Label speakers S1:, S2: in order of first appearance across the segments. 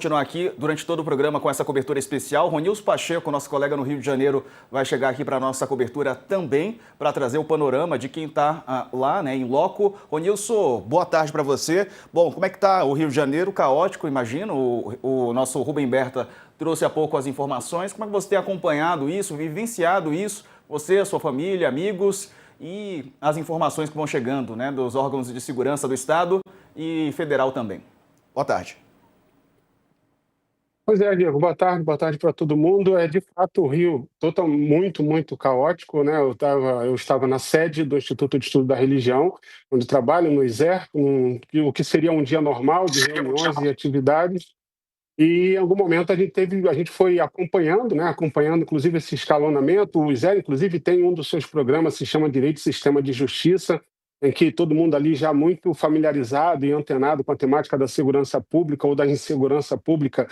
S1: Continuar aqui durante todo o programa com essa cobertura especial. Ronilson Pacheco, nosso colega no Rio de Janeiro, vai chegar aqui para a nossa cobertura também, para trazer o panorama de quem está lá, né, em loco. Ronilson, boa tarde para você. Bom, como é que está o Rio de Janeiro? Caótico, imagino. O nosso Rubem Berta trouxe há pouco as informações. Como é que você tem acompanhado isso, vivenciado isso? Você, a sua família, amigos e as informações que vão chegando, né, dos órgãos de segurança do Estado e federal também. Boa tarde.
S2: Pois é, Diego, boa tarde para todo mundo. De fato, o Rio muito caótico, né? Eu estava na sede do Instituto de Estudo da Religião, onde trabalho no ISER, o que seria um dia normal de reuniões e atividades. E em algum momento a gente foi acompanhando, né? Acompanhando inclusive esse escalonamento. O ISER, inclusive, tem um dos seus programas, se chama Direito e Sistema de Justiça, em que todo mundo ali já muito familiarizado e antenado com a temática da segurança pública ou da insegurança pública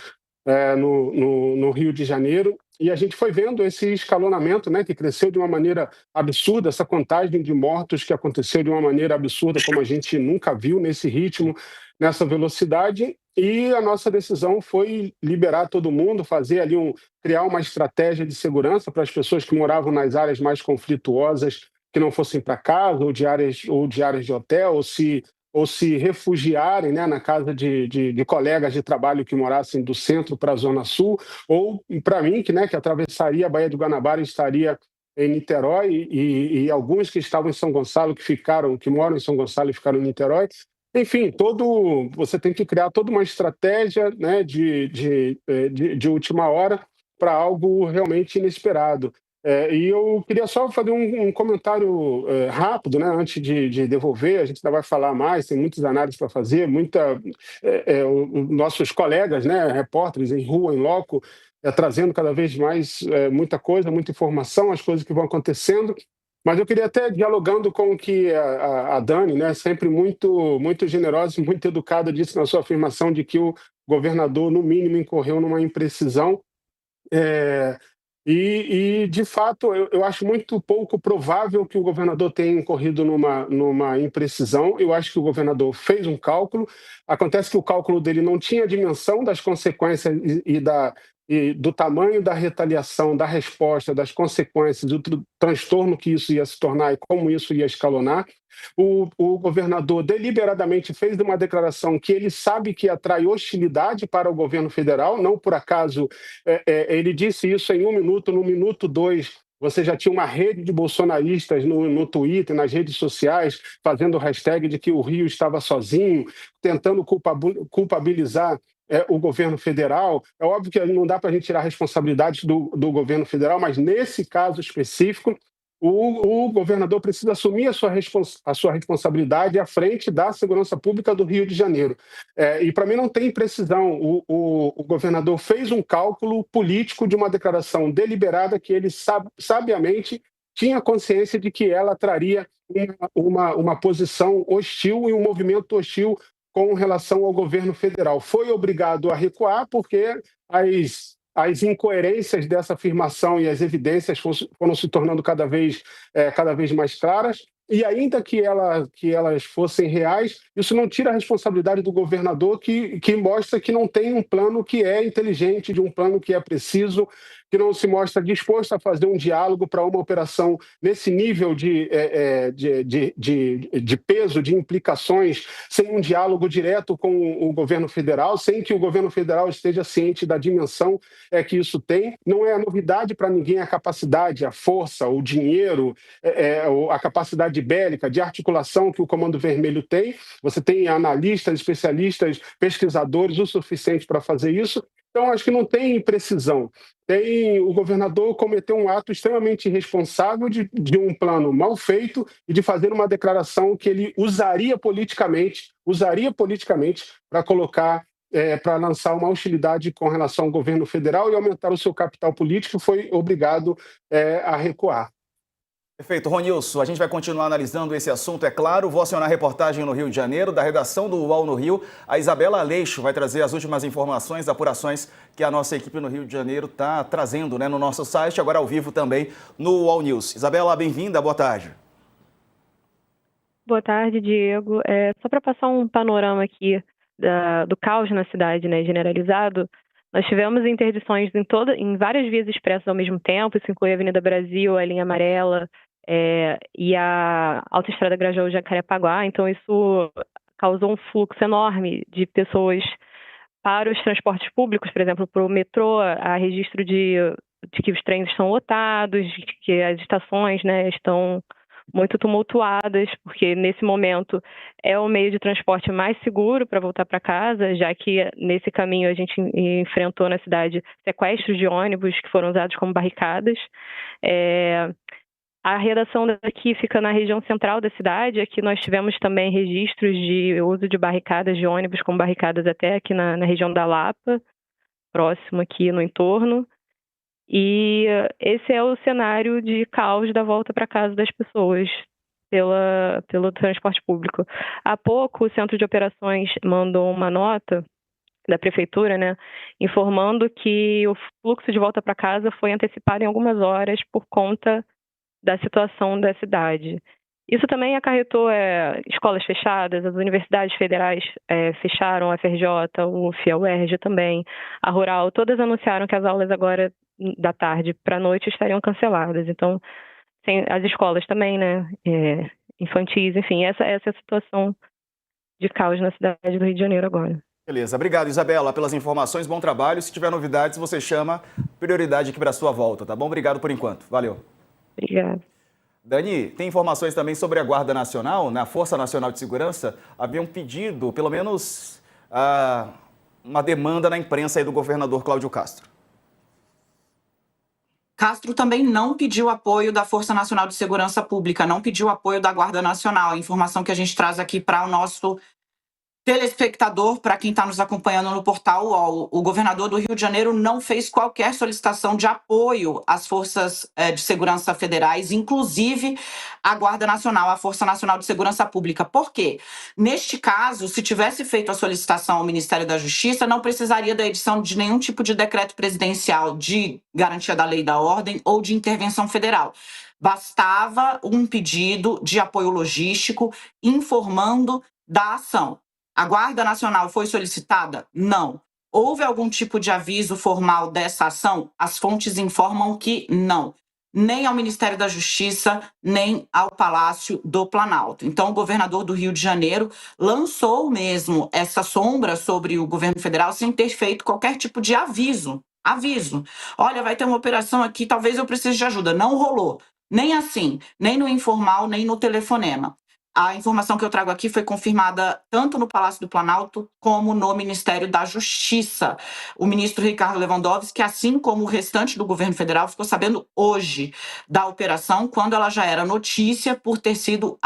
S2: no Rio de Janeiro, e a gente foi vendo esse escalonamento, né, que cresceu de uma maneira absurda, essa contagem de mortos que aconteceu de uma maneira absurda, como a gente nunca viu nesse ritmo, nessa velocidade, e a nossa decisão foi liberar todo mundo, fazer ali criar uma estratégia de segurança para as pessoas que moravam nas áreas mais conflituosas, que não fossem para casa, ou de áreas de hotel, ou se refugiarem, né, na casa de colegas de trabalho que morassem do centro para a Zona Sul, ou para mim, que atravessaria a Baía de Guanabara e estaria em Niterói, e alguns que estavam em São Gonçalo, que moram em São Gonçalo e ficaram em Niterói. Enfim, você tem que criar toda uma estratégia, né, de última hora para algo realmente inesperado. E eu queria só fazer um comentário rápido, né, antes de devolver. A gente ainda vai falar mais, tem muitas análises para fazer, nossos colegas, né, repórteres em rua, em loco, trazendo cada vez mais muita coisa, muita informação, as coisas que vão acontecendo. Mas eu queria até, dialogando com o que a Dani, né, sempre muito generosa e muito educada, disse na sua afirmação de que o governador, no mínimo, incorreu numa imprecisão. É, de fato, eu acho muito pouco provável que o governador tenha incorrido numa imprecisão. Eu acho que o governador fez um cálculo. Acontece que o cálculo dele não tinha dimensão das consequências e do tamanho da retaliação, da resposta, das consequências, do transtorno que isso ia se tornar e como isso ia escalonar. O governador deliberadamente fez uma declaração que ele sabe que atrai hostilidade para o governo federal. Não por acaso ele disse isso em 1 minuto. No minuto 2, você já tinha uma rede de bolsonaristas no Twitter, nas redes sociais, fazendo o hashtag de que o Rio estava sozinho, tentando culpabilizar o governo federal. É óbvio que não dá para a gente tirar a responsabilidade do governo federal, mas nesse caso específico, o governador precisa assumir a sua responsabilidade à frente da segurança pública do Rio de Janeiro. E para mim não tem imprecisão. O governador fez um cálculo político de uma declaração deliberada que ele sabiamente tinha consciência de que ela traria uma posição hostil e um movimento hostil com relação ao governo federal. Foi obrigado a recuar porque as incoerências dessa afirmação e as evidências foram se tornando cada vez mais claras, e ainda que elas fossem reais, isso não tira a responsabilidade do governador, que mostra que não tem um plano que é inteligente, de um plano que é preciso, que não se mostra disposto a fazer um diálogo para uma operação nesse nível de peso, de implicações, sem um diálogo direto com o governo federal, sem que o governo federal esteja ciente da dimensão que isso tem. Não é novidade para ninguém a capacidade, a força, o dinheiro, a capacidade bélica, de articulação que o Comando Vermelho tem. Você tem analistas, especialistas, pesquisadores o suficiente para fazer isso. Então, acho que não tem imprecisão. O governador cometeu um ato extremamente irresponsável de um plano mal feito e de fazer uma declaração que ele usaria politicamente para colocar, para lançar uma hostilidade com relação ao governo federal e aumentar o seu capital político. Foi obrigado a recuar.
S1: Perfeito. Ronilson, a gente vai continuar analisando esse assunto, é claro. Vou acionar a reportagem no Rio de Janeiro, da redação do UOL no Rio. A Isabela Aleixo vai trazer as últimas informações, apurações que a nossa equipe no Rio de Janeiro está trazendo, né, no nosso site, agora ao vivo também no UOL News. Isabela, bem-vinda, boa tarde.
S3: Boa tarde, Diego. Só para passar um panorama aqui do caos na cidade, né, generalizado, nós tivemos interdições em várias vias expressas ao mesmo tempo. Isso inclui a Avenida Brasil, a linha amarela, e a Autoestrada Grajaú-Jacarepaguá. Então isso causou um fluxo enorme de pessoas para os transportes públicos, por exemplo, para o metrô. Há registro de que os trens estão lotados, de que as estações, né, estão muito tumultuadas, porque nesse momento é o meio de transporte mais seguro para voltar para casa, já que nesse caminho a gente enfrentou na cidade sequestros de ônibus que foram usados como barricadas. A redação daqui fica na região central da cidade. Aqui nós tivemos também registros de uso de barricadas de ônibus, com barricadas até aqui na região da Lapa, próximo aqui no entorno. E esse é o cenário de caos da volta para casa das pessoas pelo transporte público. Há pouco, o Centro de Operações mandou uma nota da Prefeitura, né, informando que o fluxo de volta para casa foi antecipado em algumas horas por conta da situação da cidade. Isso também acarretou escolas fechadas, as universidades federais fecharam, a FRJ, o UF, a UERJ também, a Rural, todas anunciaram que as aulas agora da tarde para a noite estariam canceladas. Então, as escolas também, né, infantis, enfim, essa é a situação de caos na cidade do Rio de Janeiro agora.
S1: Beleza, obrigado, Isabela, pelas informações, bom trabalho. Se tiver novidades, você chama prioridade aqui para a sua volta, tá bom? Obrigado por enquanto, valeu.
S3: Obrigada.
S1: Dani, tem informações também sobre a Guarda Nacional, na Força Nacional de Segurança, havia um pedido, pelo menos uma demanda na imprensa aí do governador Cláudio Castro.
S4: Castro também não pediu apoio da Força Nacional de Segurança Pública, não pediu apoio da Guarda Nacional. A informação que a gente traz aqui para o nosso telespectador, para quem está nos acompanhando no portal UOL, o governador do Rio de Janeiro não fez qualquer solicitação de apoio às forças de segurança federais, inclusive a Guarda Nacional, a Força Nacional de Segurança Pública. Por quê? Neste caso, se tivesse feito a solicitação ao Ministério da Justiça, não precisaria da edição de nenhum tipo de decreto presidencial de garantia da lei e da ordem ou de intervenção federal. Bastava um pedido de apoio logístico informando da ação. A Guarda Nacional foi solicitada? Não. Houve algum tipo de aviso formal dessa ação? As fontes informam que não. Nem ao Ministério da Justiça, nem ao Palácio do Planalto. Então, o governador do Rio de Janeiro lançou mesmo essa sombra sobre o governo federal sem ter feito qualquer tipo de aviso. Olha, vai ter uma operação aqui, talvez eu precise de ajuda. Não rolou. Nem assim, nem no informal, nem no telefonema. A informação que eu trago aqui foi confirmada tanto no Palácio do Planalto como no Ministério da Justiça. O ministro Ricardo Lewandowski, assim como o restante do governo federal, ficou sabendo hoje da operação, quando ela já era notícia por ter sido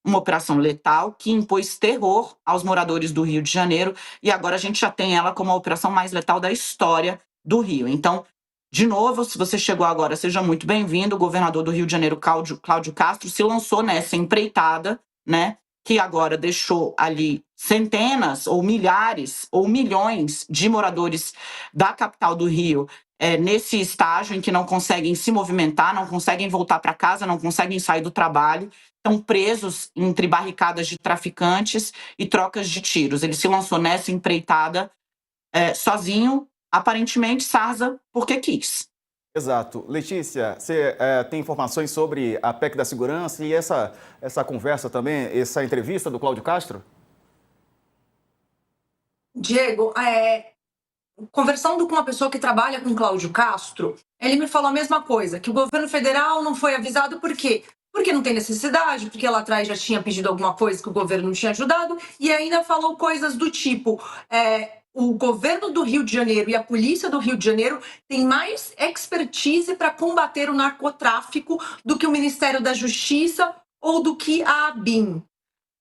S4: uma operação letal que impôs terror aos moradores do Rio de Janeiro, e agora a gente já tem ela como a operação mais letal da história do Rio. Então, de novo, se você chegou agora, seja muito bem-vindo. O governador do Rio de Janeiro, Cláudio Castro, se lançou nessa empreitada, né, que agora deixou ali centenas ou milhares ou milhões de moradores da capital do Rio nesse estágio em que não conseguem se movimentar, não conseguem voltar para casa, não conseguem sair do trabalho, estão presos entre barricadas de traficantes e trocas de tiros. Ele se lançou nessa empreitada sozinho, aparentemente, Sarza, porque quis.
S1: Exato. Letícia, você tem informações sobre a PEC da segurança e essa conversa também, essa entrevista do Cláudio Castro?
S5: Diego, conversando com uma pessoa que trabalha com Cláudio Castro, ele me falou a mesma coisa, que o governo federal não foi avisado por quê? Porque não tem necessidade, porque lá atrás já tinha pedido alguma coisa que o governo não tinha ajudado, e ainda falou coisas do tipo... O governo do Rio de Janeiro e a polícia do Rio de Janeiro têm mais expertise para combater o narcotráfico do que o Ministério da Justiça ou do que a ABIN.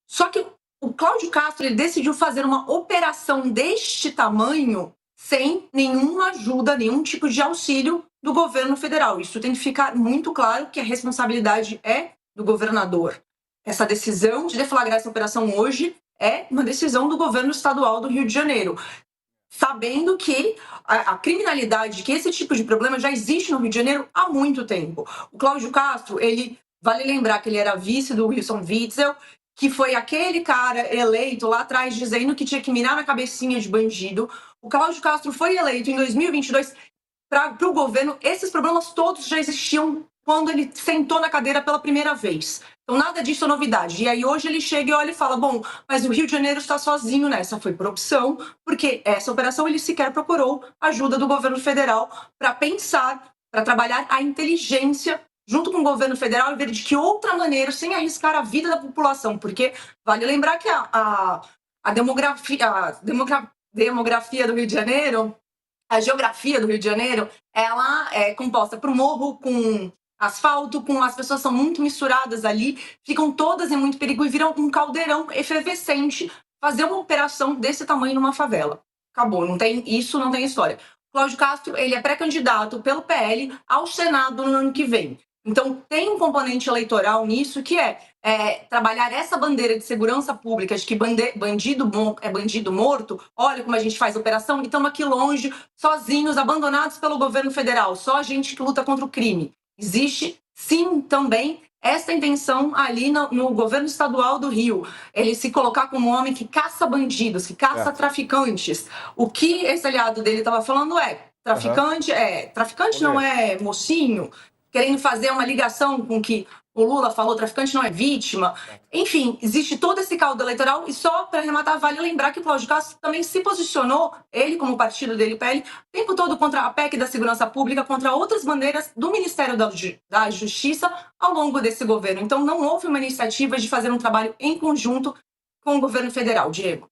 S5: Só que o Cláudio Castro ele decidiu fazer uma operação deste tamanho sem nenhuma ajuda, nenhum tipo de auxílio do governo federal. Isso tem que ficar muito claro que a responsabilidade é do governador. Essa decisão de deflagrar essa operação hoje é uma decisão do governo estadual do Rio de Janeiro, sabendo que a criminalidade, que esse tipo de problema já existe no Rio de Janeiro há muito tempo. O Cláudio Castro, vale lembrar que ele era vice do Wilson Witzel, que foi aquele cara eleito lá atrás dizendo que tinha que mirar na cabecinha de bandido. O Cláudio Castro foi eleito em 2022 para o governo. Esses problemas todos já existiam quando ele sentou na cadeira pela primeira vez. Então, nada disso é novidade. E aí, hoje ele chega e olha e fala, bom, mas o Rio de Janeiro está sozinho nessa. Foi por opção, porque essa operação ele sequer procurou ajuda do governo federal para pensar, para trabalhar a inteligência junto com o governo federal e ver de que outra maneira, sem arriscar a vida da população. Porque vale lembrar que a demografia do Rio de Janeiro, a geografia do Rio de Janeiro, ela é composta por morro com asfalto, com as pessoas são muito misturadas ali, ficam todas em muito perigo e viram um caldeirão efervescente fazer uma operação desse tamanho numa favela. Acabou, não tem história. Cláudio Castro, ele é pré-candidato pelo PL ao Senado no ano que vem. Então, tem um componente eleitoral nisso que é trabalhar essa bandeira de segurança pública, de que bandido bom é bandido morto, olha como a gente faz operação, e estamos aqui longe, sozinhos, abandonados pelo governo federal, só a gente que luta contra o crime. Existe, sim, também essa intenção ali no governo estadual do Rio, ele se colocar como um homem que caça bandidos, que caça traficantes. O que esse aliado dele estava falando traficante não é mocinho, querendo fazer uma ligação com que o Lula falou, traficante não é vítima. Enfim, existe todo esse caldo eleitoral e só para arrematar, vale lembrar que o Cláudio Castro também se posicionou, ele como partido dele, o PL, o tempo todo contra a PEC da Segurança Pública, contra outras bandeiras do Ministério da Justiça ao longo desse governo. Então não houve uma iniciativa de fazer um trabalho em conjunto com o governo federal, Diego.